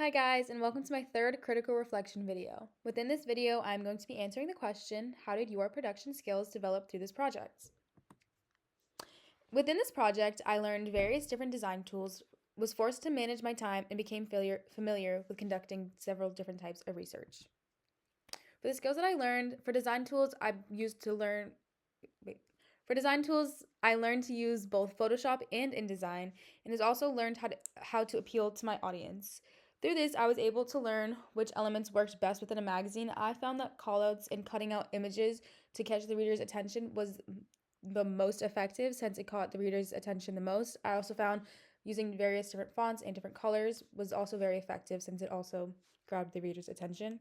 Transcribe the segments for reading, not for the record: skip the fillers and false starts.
Hi guys, and welcome to my third critical reflection video. Within this video, I'm going to be answering the question, how did your production skills develop through this project? Within this project, I learned various different design tools, was forced to manage my time, and became familiar with conducting several different types of research. For the skills that I learned, for design tools, I learned to use both Photoshop and InDesign, and has also learned how to appeal to my audience. Through this, I was able to learn which elements worked best within a magazine. I found that callouts and cutting out images to catch the reader's attention was the most effective since it caught the reader's attention the most. I also found using various different fonts and different colors was also very effective since it also grabbed the reader's attention.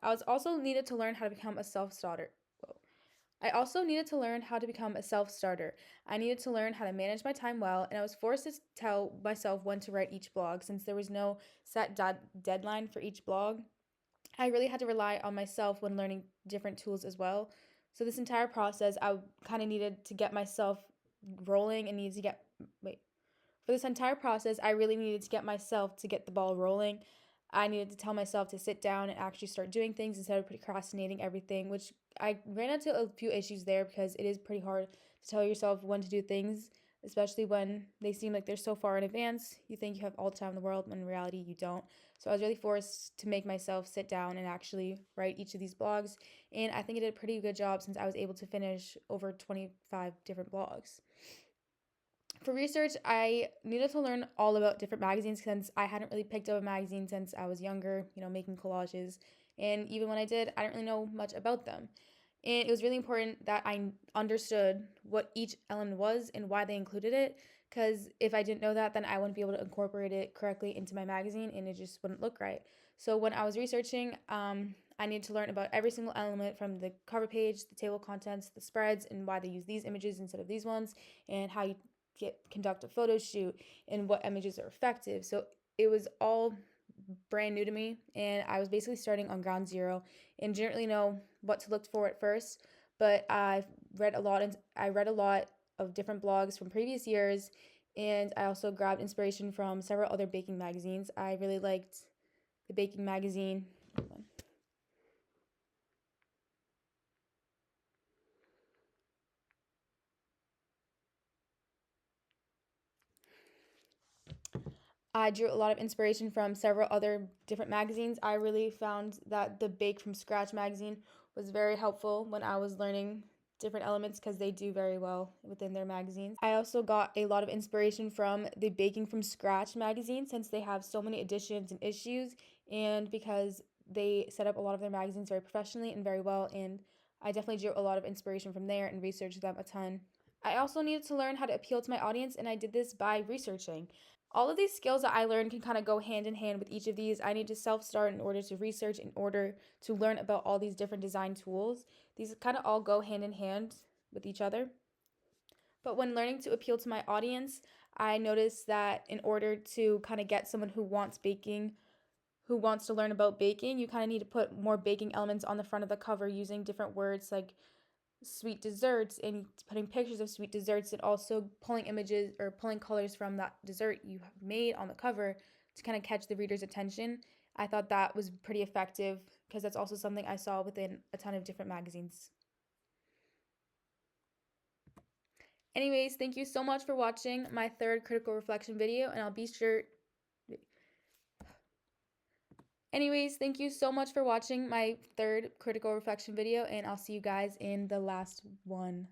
I was also needed to learn how to become a self-starter. I also needed to learn how to become a self-starter. I needed to learn how to manage my time well, and I was forced to tell myself when to write each blog since there was no set deadline for each blog. I really had to rely on myself when learning different tools as well. So this entire process, I kind of needed to get myself rolling and needed to get wait. For this entire process, I really needed to get myself to get the ball rolling. I needed to tell myself to sit down and actually start doing things instead of procrastinating everything, which I ran into a few issues there because it is pretty hard to tell yourself when to do things, especially when they seem like they're so far in advance. You think you have all the time in the world, when in reality, you don't. So I was really forced to make myself sit down and actually write each of these blogs. And I think I did a pretty good job since I was able to finish over 25 different blogs. For research, I needed to learn all about different magazines since I hadn't really picked up a magazine since I was younger, making collages. And even when I did, I didn't really know much about them. And it was really important that I understood what each element was and why they included it. Because if I didn't know that, then I wouldn't be able to incorporate it correctly into my magazine and it just wouldn't look right. So when I was researching, I needed to learn about every single element from the cover page, the table of contents, the spreads, and why they use these images instead of these ones, and how you conduct a photo shoot and what images are effective. So it was all brand new to me, and I was basically starting on ground zero and didn't really know what to look for at first. But I read a lot of different blogs from previous years, and I also grabbed inspiration from several other baking magazines. I really liked the baking magazine. I drew a lot of inspiration from several other different magazines. I really found that the Bake from Scratch magazine was very helpful when I was learning different elements because they do very well within their magazines. I also got a lot of inspiration from the Baking from Scratch magazine since they have so many editions and issues, and because they set up a lot of their magazines very professionally and very well, and I definitely drew a lot of inspiration from there and researched them a ton. I also needed to learn how to appeal to my audience, and I did this by researching. All of these skills that I learned can kind of go hand in hand with each of these. I need to self-start in order to research, in order to learn about all these different design tools. These kind of all go hand in hand with each other. But when learning to appeal to my audience, I noticed that in order to kind of get someone who wants baking, who wants to learn about baking, you kind of need to put more baking elements on the front of the cover using different words like sweet desserts and putting pictures of sweet desserts, and also pulling images or pulling colors from that dessert you have made on the cover to kind of catch the reader's attention. I thought that was pretty effective because that's also something I saw within a ton of different magazines. Anyways, thank you so much for watching my third critical reflection video, and I'll be sure Anyways, thank you so much for watching my third critical reflection video, and I'll see you guys in the last one.